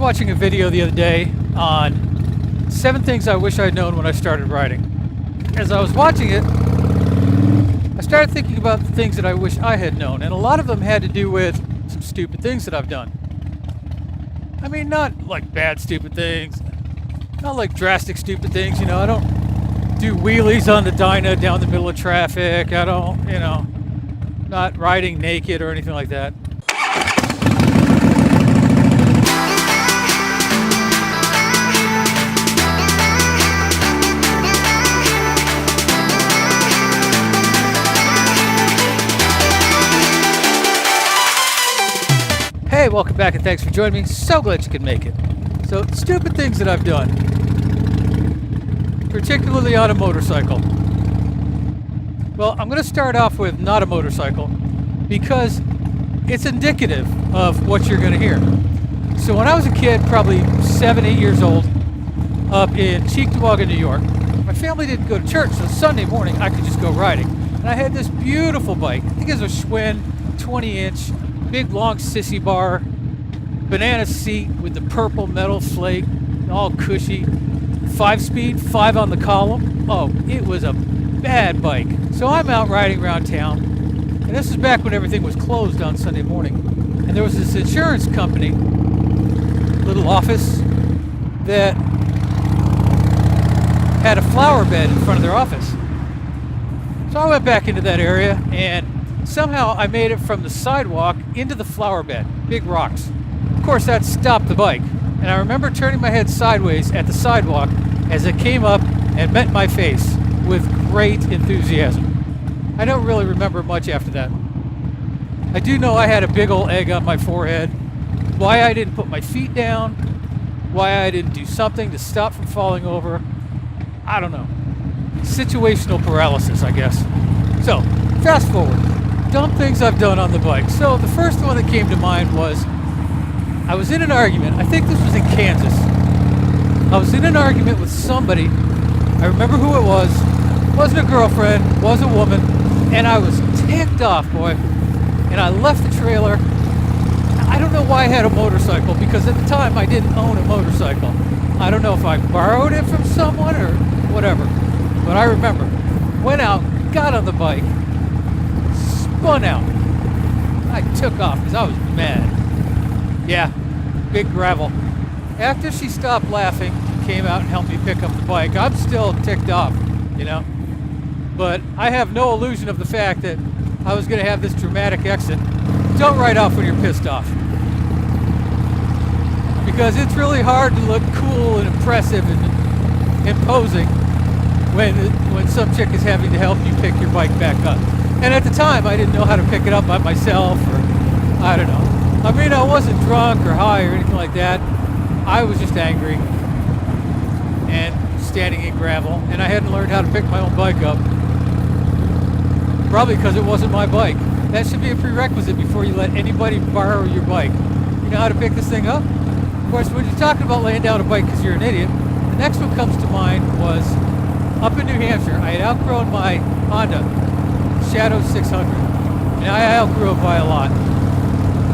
watching a video the other day on 7 things I wish I'd known when I started riding. As I was watching it, I started thinking about the things that I wish I had known, and a lot of them had to do with some stupid things that I've done. I mean, not like bad stupid things, not like drastic stupid things, you know. I don't do wheelies on the dyno down the middle of traffic. I don't, not riding naked or anything like that. Hey, welcome back and thanks for joining me. So glad you could make it. So, stupid things that I've done, particularly on a motorcycle. Well, I'm going to start off with not a motorcycle because it's indicative of what you're going to hear. So when I was a kid, probably 7, 8 years old, up in Cheektowaga, New York, my family didn't go to church, so Sunday morning I could just go riding. And I had this beautiful bike. I think it was a Schwinn 20-inch, big long sissy bar, banana seat with the purple metal flake, all cushy, 5-speed, 5 on the column. Oh, it was a bad bike. So I'm out riding around town, and this is back when everything was closed on Sunday morning. And there was this insurance company, little office, that had a flower bed in front of their office. So I went back into that area, and somehow I made it from the sidewalk into the flower bed, big rocks. Of course, that stopped the bike, and I remember turning my head sideways at the sidewalk as it came up and met my face with great enthusiasm. I don't really remember much after that. I do know I had a big old egg on my forehead. Why I didn't put my feet down, why I didn't do something to stop from falling over, I don't know. Situational paralysis, I guess. So, fast forward. Dumb things I've done on the bike. So the first one that came to mind was I was in an argument. I think this was in Kansas. I was in an argument with somebody. I remember who it was. Wasn't a girlfriend, was a woman, and I was ticked off, boy. And I left the trailer. I don't know why I had a motorcycle, because at the time I didn't own a motorcycle. I don't know if I borrowed it from someone or whatever. But I remember. Went out, got on the bike, spun out. I took off because I was mad. Yeah, big gravel. After she stopped laughing, came out and helped me pick up the bike, I'm still ticked off, But I have no illusion of the fact that I was going to have this dramatic exit. Don't ride off when you're pissed off. Because it's really hard to look cool and impressive and imposing when some chick is having to help you pick your bike back up. And at the time, I didn't know how to pick it up by myself, or I don't know. I mean, I wasn't drunk or high or anything like that. I was just angry and standing in gravel, and I hadn't learned how to pick my own bike up. Probably because it wasn't my bike. That should be a prerequisite before you let anybody borrow your bike. You know how to pick this thing up? Of course, when you're talking about laying down a bike because you're an idiot, the next one comes to mind was up in New Hampshire. I had outgrown my Honda Shadow 600, and I outgrew it by a lot.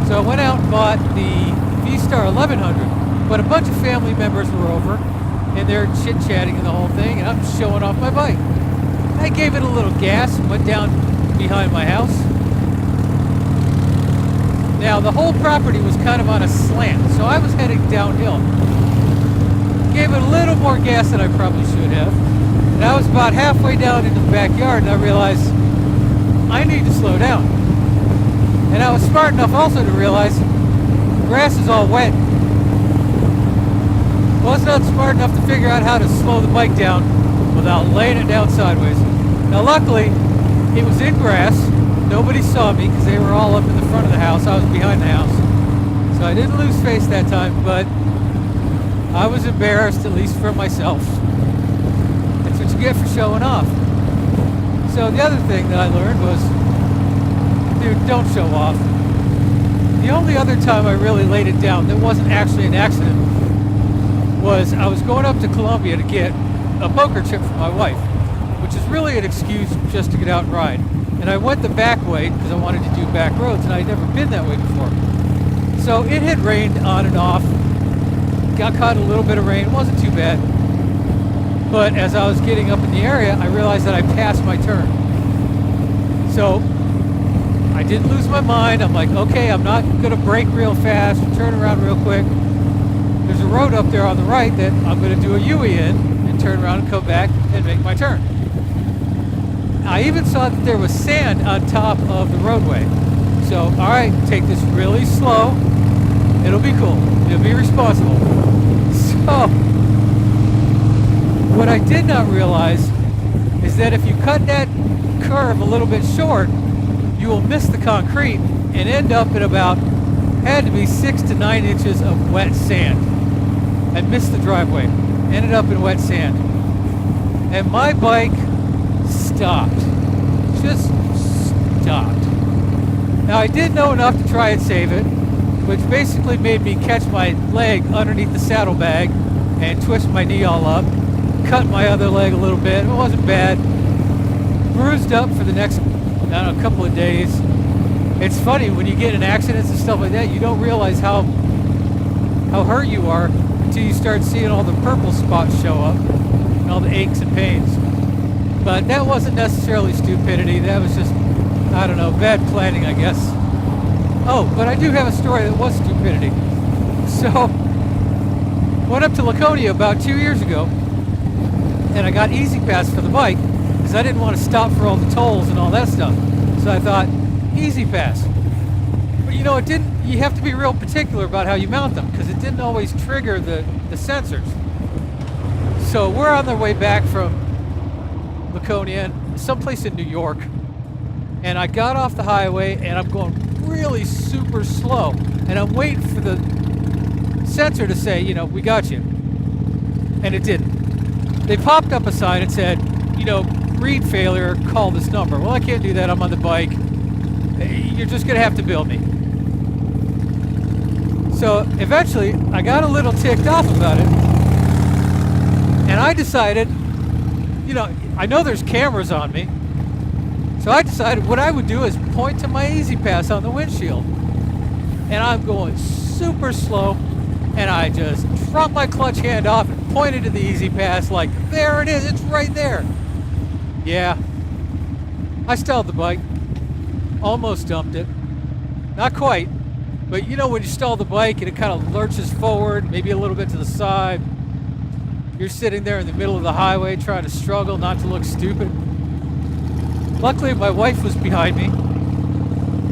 So I went out and bought the V-Star 1100, but a bunch of family members were over, and they're chit-chatting and the whole thing, and I'm showing off my bike. I gave it a little gas and went down behind my house. Now, the whole property was kind of on a slant, so I was heading downhill. Gave it a little more gas than I probably should have, and I was about halfway down into the backyard, and I realized I need to slow down. And I was smart enough also to realize the grass is all wet. Was not smart enough to figure out how to slow the bike down without laying it down sideways. Now luckily, it was in grass. Nobody saw me because they were all up in the front of the house. I was behind the house. So I didn't lose face that time, but I was embarrassed, at least for myself. That's what you get for showing off. So the other thing that I learned was, dude, don't show off. The only other time I really laid it down that wasn't actually an accident was I was going up to Columbia to get a poker chip for my wife, which is really an excuse just to get out and ride. And I went the back way because I wanted to do back roads, and I'd never been that way before. So it had rained on and off got caught in a little bit of rain. It wasn't too bad. But as I was getting up in the area, I realized that I passed my turn. So I didn't lose my mind. I'm like, okay, I'm not going to brake real fast, turn around real quick. There's a road up there on the right that I'm going to do a U-E in and turn around and come back and make my turn. I even saw that there was sand on top of the roadway. So, all right, take this really slow. It'll be cool. It'll be responsible. So, what I did not realize is that if you cut that curve a little bit short, you will miss the concrete and end up at about, had to be 6 to 9 inches of wet sand. I missed the driveway, ended up in wet sand. And my bike stopped. Just stopped. Now I did know enough to try and save it, which basically made me catch my leg underneath the saddlebag and twist my knee all up. Cut my other leg a little bit. It wasn't bad. Bruised up for the next, I don't know, couple of days. It's funny, when you get in accidents and stuff like that, you don't realize how hurt you are until you start seeing all the purple spots show up and all the aches and pains. But that wasn't necessarily stupidity. That was just, I don't know, bad planning, I guess. Oh, but I do have a story that was stupidity. So, went up to Laconia about 2 years ago, and I got Easy Pass for the bike because I didn't want to stop for all the tolls and all that stuff. So I thought, Easy Pass. But you know, it didn't. You have to be real particular about how you mount them because it didn't always trigger the sensors. So we're on the way back from Laconia, someplace in New York, and I got off the highway and I'm going really super slow, and I'm waiting for the sensor to say, you know, we got you, and it didn't. They popped up a sign and said, you know, read failure, call this number. Well, I can't do that. I'm on the bike. You're just gonna have to bill me. So eventually I got a little ticked off about it, and I decided, you know, I know there's cameras on me, so I decided what I would do is point to my Easy Pass on the windshield, and I'm going super slow, and I just dropped my clutch hand off and pointed to the Easy Pass like, there it is, it's right there. Yeah, I stalled the bike, almost dumped it, not quite, but you know when you stall the bike and it kind of lurches forward, maybe a little bit to the side, you're sitting there in the middle of the highway trying to struggle not to look stupid. Luckily my wife was behind me,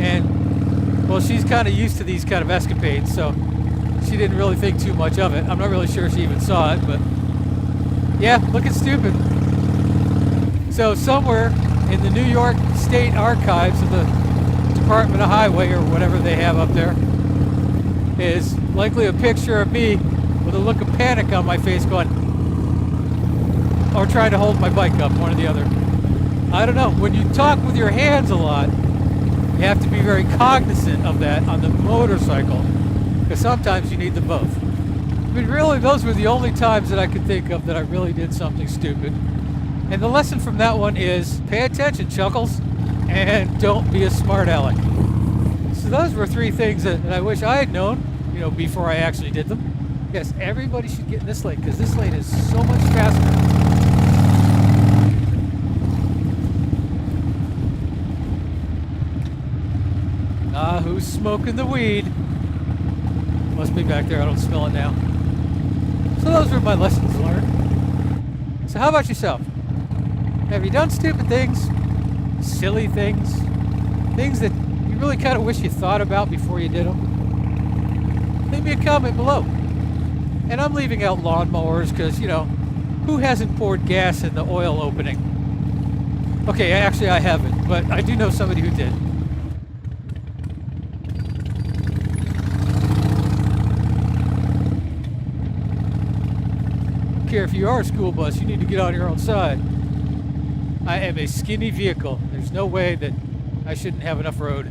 and well, she's kind of used to these kind of escapades, so she didn't really think too much of it. I'm not really sure she even saw it, but yeah, looking stupid. So somewhere in the New York State Archives of the Department of Highway or whatever they have up there is likely a picture of me with a look of panic on my face going, or trying to hold my bike up, one or the other. I don't know. When you talk with your hands a lot, you have to be very cognizant of that on the motorcycle, because sometimes you need them both. I mean, really, those were the only times that I could think of that I really did something stupid. And the lesson from that one is pay attention, Chuckles, and don't be a smart aleck. So those were 3 things that I wish I had known, you know, before I actually did them. Yes, everybody should get in this lane because this lane is so much faster. Ah, who's smoking the weed? Must be back there. I don't smell it now. So those were my lessons learned. So how about yourself? Have you done stupid things? Silly things? Things that you really kind of wish you thought about before you did them? Leave me a comment below. And I'm leaving out lawnmowers because, you know, who hasn't poured gas in the oil opening? Okay, actually I haven't, but I do know somebody who did. If you are a school bus, you need to get on your own side. I am a skinny vehicle. There's no way that I shouldn't have enough road.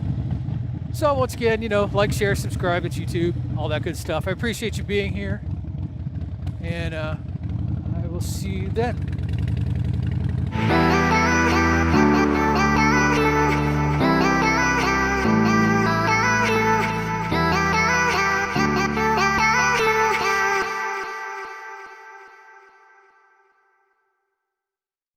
So once again, you know, like, share, subscribe at YouTube, all that good stuff. I appreciate you being here, and I will see you then.